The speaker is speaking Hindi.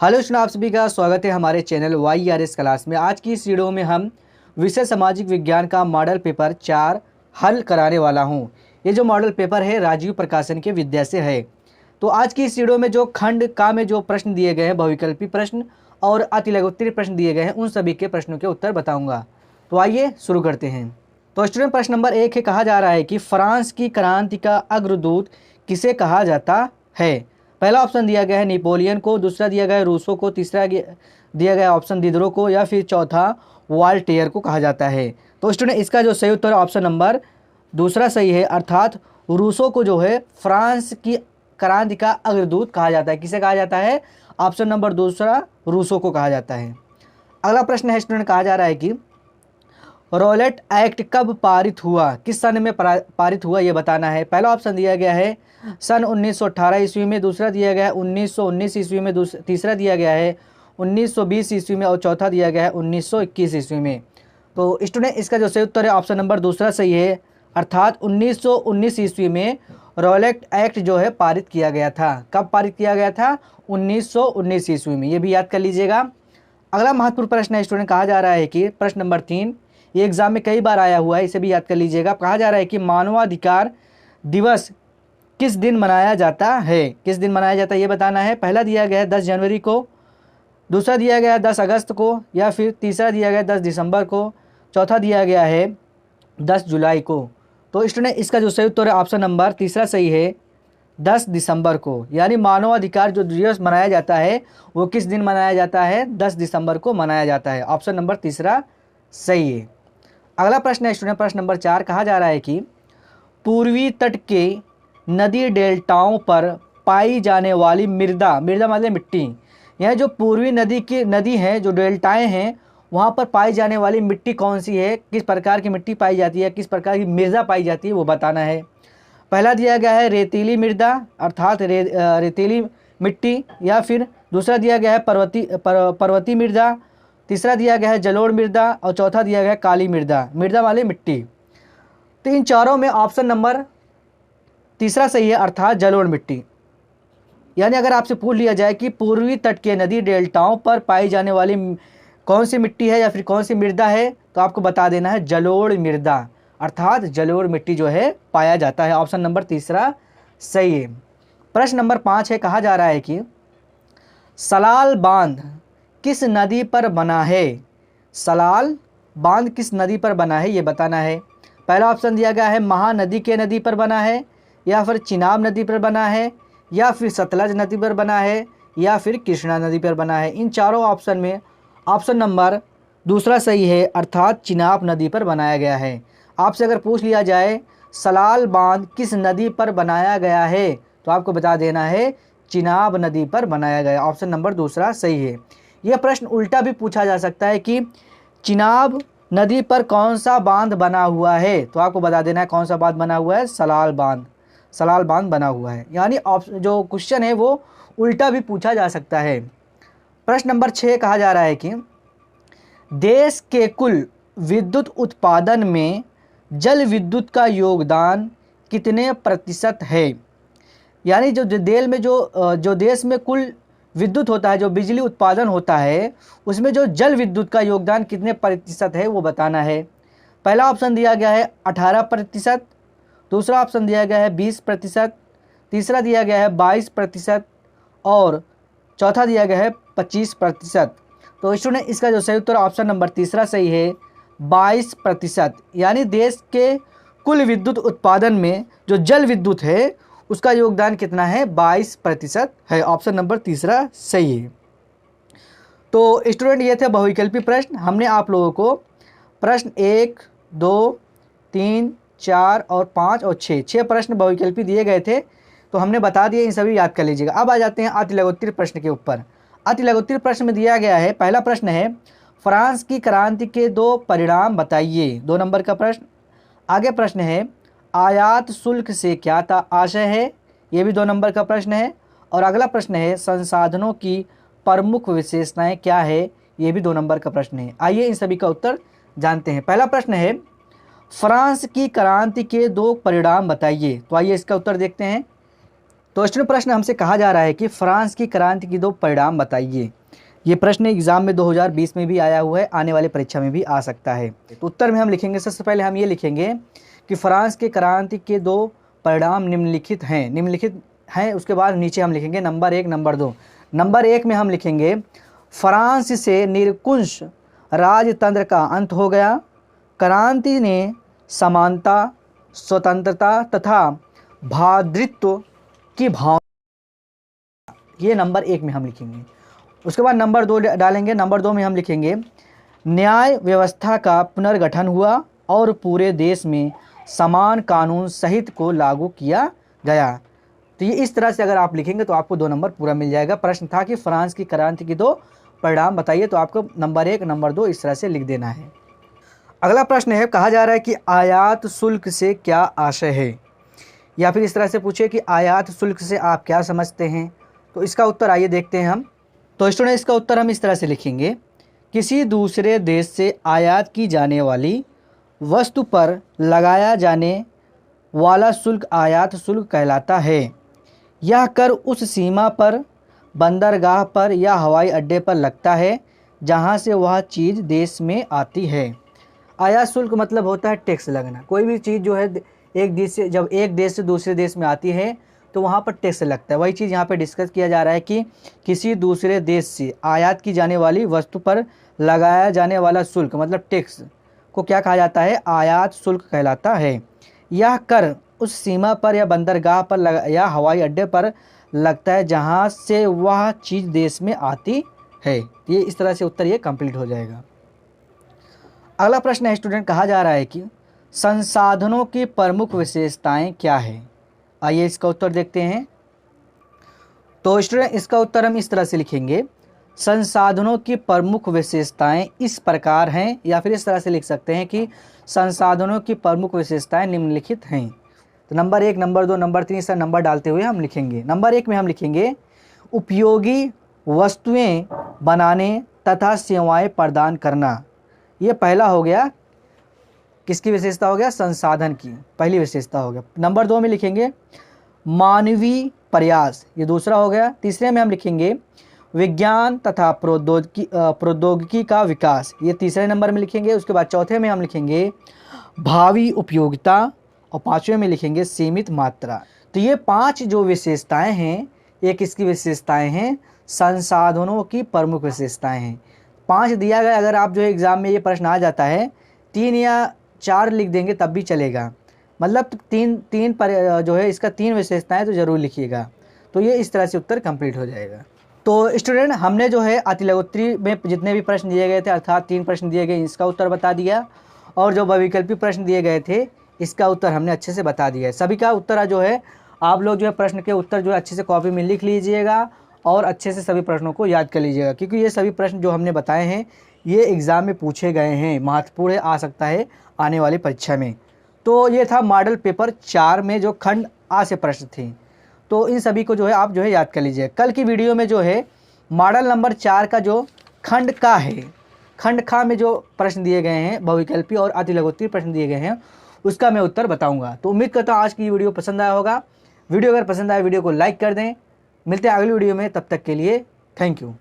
हेलो स्टूडेंट, आप सभी का स्वागत है हमारे चैनल YRS क्लास में। आज की इस वीडियो में हम विषय सामाजिक विज्ञान का मॉडल पेपर 4 हल कराने वाला हूं। ये जो मॉडल पेपर है राजीव प्रकाशन के विद्या से है। तो आज की इस वीडियो में जो खंड का में जो प्रश्न दिए गए हैं, बहुविकल्पी प्रश्न और अति लघुत्तरीय प्रश्न दिए गए हैं, उन सभी के प्रश्नों के उत्तर बताऊँगा। तो आइए शुरू करते हैं। तो स्टूडेंट, प्रश्न नंबर 1 है, कहा जा रहा है कि फ्रांस की क्रांति का अग्रदूत किसे कहा जाता है। पहला ऑप्शन दिया गया है नेपोलियन को, दूसरा दिया गया है रूसो को, तीसरा दिया गया ऑप्शन दिदरो को, या फिर चौथा वॉल्टेयर को कहा जाता है। तो स्टूडेंट, इसका जो सही उत्तर ऑप्शन नंबर दूसरा सही है, अर्थात रूसो को जो है फ्रांस की क्रांति का अग्रदूत कहा जाता है। किसे कहा जाता है? ऑप्शन नंबर दूसरा रूसो को कहा जाता है। अगला प्रश्न है स्टूडेंट, कहा जा रहा है कि रॉलेट एक्ट कब पारित हुआ, किस सन में पारित हुआ, ये बताना है। पहला ऑप्शन दिया गया है सन 1918 ईस्वी में, दूसरा दिया गया है 1919 ईस्वी में, तीसरा दिया गया है 1920 ईस्वी में और चौथा दिया गया है 1921 ईस्वी में। तो स्टूडेंट, इसका जो सही उत्तर है ऑप्शन नंबर दूसरा सही है, अर्थात 1919 ईस्वी में रॉलेट एक्ट जो है पारित किया गया था। कब पारित किया गया था? 1919 ईस्वी में, ये भी याद कर लीजिएगा। अगला महत्वपूर्ण प्रश्न है स्टूडेंट, कहा जा रहा है कि प्रश्न नंबर 3, ये एग्जाम में कई बार आया हुआ है, इसे भी याद कर लीजिएगा। कहा जा रहा है कि मानवाधिकार दिवस किस दिन मनाया जाता है, किस दिन मनाया जाता है ये बताना है। पहला दिया गया है 10 जनवरी को, दूसरा दिया गया है 10 अगस्त को, या फिर तीसरा दिया गया है 10 दिसंबर को, चौथा दिया गया है 10 जुलाई को। तो स्टूडेंट, इसका जो सही उत्तर है ऑप्शन नंबर तीसरा सही है, 10 दिसंबर को। यानी मानवाधिकार जो दिवस मनाया जाता है वो किस दिन मनाया जाता है? 10 दिसंबर को मनाया जाता है। ऑप्शन नंबर तीसरा सही है। अगला प्रश्न है स्टूडेंट, प्रश्न नंबर 4, कहा जा रहा है कि पूर्वी तट के नदी डेल्टाओं पर पाई जाने वाली मृदा मतलब मिट्टी, यह जो पूर्वी नदी है, जो डेल्टाएं हैं, वहाँ पर पाई जाने वाली मिट्टी कौन सी है, किस प्रकार की मिट्टी पाई जाती है, किस प्रकार की मृदा पाई जाती है, वो बताना है। पहला दिया गया है रेतीली मृदा, अर्थात रेतीली मिट्टी, या फिर दूसरा दिया गया है पर्वतीय मृदा, तीसरा दिया गया है जलोढ़ मृदा और चौथा दिया गया है काली मृदा वाली मिट्टी। तो इन चारों में ऑप्शन नंबर तीसरा सही है, अर्थात जलोढ़ मिट्टी। यानी अगर आपसे पूछ लिया जाए कि पूर्वी तट के नदी डेल्टाओं पर पाई जाने वाली कौन सी मिट्टी है या फिर कौन सी मृदा है, तो आपको बता देना है जलोढ़ मृदा, अर्थात जलोढ़ मिट्टी जो है पाया जाता है। ऑप्शन नंबर तीसरा सही है। प्रश्न नंबर 5 है, कहा जा रहा है कि सलाल बांध किस नदी पर बना है। सलाल बांध किस नदी पर बना है ये बताना है। पहला ऑप्शन दिया गया है महानदी के नदी पर बना है, या फिर चिनाब नदी पर बना है, या फिर सतलज नदी पर बना है, या फिर कृष्णा नदी पर बना है। इन चारों ऑप्शन में ऑप्शन नंबर दूसरा सही है, अर्थात चिनाब नदी पर बनाया गया है। आपसे अगर पूछ लिया जाए सलाल बांध किस नदी पर बनाया गया है, तो आपको बता देना है चिनाब नदी पर बनाया गया। ऑप्शन नंबर दूसरा सही है। यह प्रश्न उल्टा भी पूछा जा सकता है कि चिनाब नदी पर कौन सा बांध बना हुआ है, तो आपको बता देना है कौन सा बांध बना हुआ है, सलाल बांध बना हुआ है। यानी जो क्वेश्चन है वो उल्टा भी पूछा जा सकता है। प्रश्न नंबर 6, कहा जा रहा है कि देश के कुल विद्युत उत्पादन में जल विद्युत का योगदान कितने प्रतिशत है। यानी जो देश में कुल विद्युत होता है, जो बिजली उत्पादन होता है, उसमें जो जल विद्युत का योगदान कितने प्रतिशत है वो बताना है। पहला ऑप्शन दिया गया है 18%, दूसरा ऑप्शन दिया गया है 20%, तीसरा दिया गया है 22% और चौथा दिया गया है 25%। तो स्टूडेंट, इसका जो सही उत्तर ऑप्शन नंबर तीसरा सही है, 22%। यानी देश के कुल विद्युत उत्पादन में जो जल विद्युत है उसका योगदान कितना है? 22% है। ऑप्शन नंबर तीसरा सही है। तो स्टूडेंट, ये थे बहुविकल्पी प्रश्न। हमने आप लोगों को प्रश्न 1, 2, 3, 4 और 5 और 6 प्रश्न बहुविकल्पी दिए गए थे, तो हमने बता दिए, इन सभी याद कर लीजिएगा। अब आ जाते हैं अति लघुत्तरीय प्रश्न के ऊपर। अति लघुत्तरीय प्रश्न में दिया गया है, पहला प्रश्न है फ्रांस की क्रांति के 2 परिणाम बताइए, 2 नंबर का प्रश्न। आगे प्रश्न है आयात शुल्क से क्या आशय है, ये भी 2 नंबर का प्रश्न है। और अगला प्रश्न है संसाधनों की प्रमुख विशेषताएं क्या है, ये भी 2 नंबर का प्रश्न है। आइए इन सभी का उत्तर जानते हैं। पहला प्रश्न है फ्रांस की क्रांति के 2 परिणाम बताइए, तो आइए इसका उत्तर देखते हैं। तो स्टूडेंट प्रश्न हमसे कहा जा रहा है कि फ्रांस की क्रांति की 2 परिणाम बताइए। ये प्रश्न एग्जाम में 2020 में भी आया हुआ है, आने वाली परीक्षा में भी आ सकता है। तो उत्तर में हम लिखेंगे, सबसे पहले हम ये लिखेंगे कि फ्रांस की क्रांति के 2 परिणाम निम्नलिखित हैं। उसके बाद नीचे हम लिखेंगे नंबर 1, नंबर 2। नंबर 1 में हम लिखेंगे फ्रांस से निरंकुश राजतंत्र का अंत हो गया। क्रांति ने समानता, स्वतंत्रता तथा भ्रातृत्व की भावना, ये नंबर 1 में हम लिखेंगे। उसके बाद नंबर 2 डालेंगे। नंबर 2 में हम लिखेंगे न्याय व्यवस्था का पुनर्गठन हुआ और पूरे देश में समान कानून सहित को लागू किया गया। तो ये इस तरह से अगर आप लिखेंगे तो आपको 2 नंबर पूरा मिल जाएगा। प्रश्न था कि फ्रांस की क्रांति की 2 परिणाम बताइए, तो आपको नंबर 1, नंबर 2 इस तरह से लिख देना है। अगला प्रश्न है, कहा जा रहा है कि आयात शुल्क से क्या आशय है, या फिर इस तरह से पूछे कि आयात शुल्क से आप क्या समझते हैं। तो इसका उत्तर आइए देखते हैं हम। तो स्टूडेंट इसका उत्तर हम इस तरह से लिखेंगे, किसी दूसरे देश से आयात की जाने वाली वस्तु पर लगाया जाने वाला शुल्क आयात शुल्क कहलाता है। यह कर उस सीमा पर, बंदरगाह पर या हवाई अड्डे पर लगता है जहां से वह चीज़ देश में आती है। आयात शुल्क मतलब होता है टैक्स लगना। कोई भी चीज़ जो है जब एक देश से दूसरे देश में आती है तो वहाँ पर टैक्स लगता है। वही चीज़ यहाँ पे डिस्कस किया जा रहा है कि किसी दूसरे देश से आयात की जाने वाली वस्तु पर लगाया जाने वाला शुल्क मतलब टैक्स को क्या कहा जाता है, आयात शुल्क कहलाता है। यह कर उस सीमा पर या बंदरगाह पर या हवाई अड्डे पर लगता है जहाँ से वह चीज़ देश में आती है। ये इस तरह से उत्तर ये कंप्लीट हो जाएगा। अगला प्रश्न है स्टूडेंट, कहा जा रहा है कि संसाधनों की प्रमुख विशेषताएं क्या है। आइए इसका उत्तर देखते हैं। तो स्टूडेंट इसका उत्तर हम इस तरह से लिखेंगे, संसाधनों की प्रमुख विशेषताएं इस प्रकार हैं, या फिर इस तरह से लिख सकते हैं कि संसाधनों की प्रमुख विशेषताएं निम्नलिखित हैं। तो नंबर 1, नंबर 2, नंबर 3 इस नंबर डालते हुए हम लिखेंगे। नंबर 1 में हम लिखेंगे उपयोगी वस्तुएं बनाने तथा सेवाएं प्रदान करना। ये पहला हो गया, किसकी विशेषता हो गया, संसाधन की पहली विशेषता हो गया। नंबर 2 में लिखेंगे मानवीय प्रयास, ये दूसरा हो गया। तीसरे में हम लिखेंगे विज्ञान तथा प्रौद्योगिकी का विकास, ये तीसरे नंबर में लिखेंगे। उसके बाद चौथे में हम लिखेंगे भावी उपयोगिता, और 5वें में लिखेंगे सीमित मात्रा। तो ये 5 जो विशेषताएं हैं, ये किसकी विशेषताएं हैं, संसाधनों की प्रमुख विशेषताएं हैं। 5 दिया गया, अगर आप जो है एग्ज़ाम में ये प्रश्न आ जाता है 3 या 4 लिख देंगे तब भी चलेगा, मतलब तीन पर जो है इसका 3 विशेषताएं तो ज़रूर लिखिएगा। तो ये इस तरह से उत्तर कंप्लीट हो जाएगा। तो स्टूडेंट हमने जो है अति लघुत्तरी में जितने भी प्रश्न दिए गए थे, अर्थात 3 प्रश्न दिए गए, इसका उत्तर बता दिया, और जो बहुविकल्पी प्रश्न दिए गए थे इसका उत्तर हमने अच्छे से बता दिया है। सभी का उत्तर जो है आप लोग जो है प्रश्न के उत्तर जो है अच्छे से कॉपी में लिख लीजिएगा और अच्छे से सभी प्रश्नों को याद कर लीजिएगा, क्योंकि ये सभी प्रश्न जो हमने बताए हैं ये एग्ज़ाम में पूछे गए हैं, महत्वपूर्ण आ सकता है आने वाली परीक्षा में। तो ये था मॉडल पेपर 4 में जो खंड आ से प्रश्न थे। तो इन सभी को जो है आप जो है याद कर लीजिए। कल की वीडियो में जो है मॉडल नंबर 4 का जो खंड का है, खंड खा में जो प्रश्न दिए गए हैं, बहुविकल्पी और अति लघुत्तरी प्रश्न दिए गए हैं, उसका मैं उत्तर बताऊंगा। तो उम्मीद करता हूँ आज की वीडियो पसंद आया होगा। वीडियो अगर पसंद आए वीडियो को लाइक कर दें। मिलते हैं अगली वीडियो में, तब तक के लिए थैंक यू।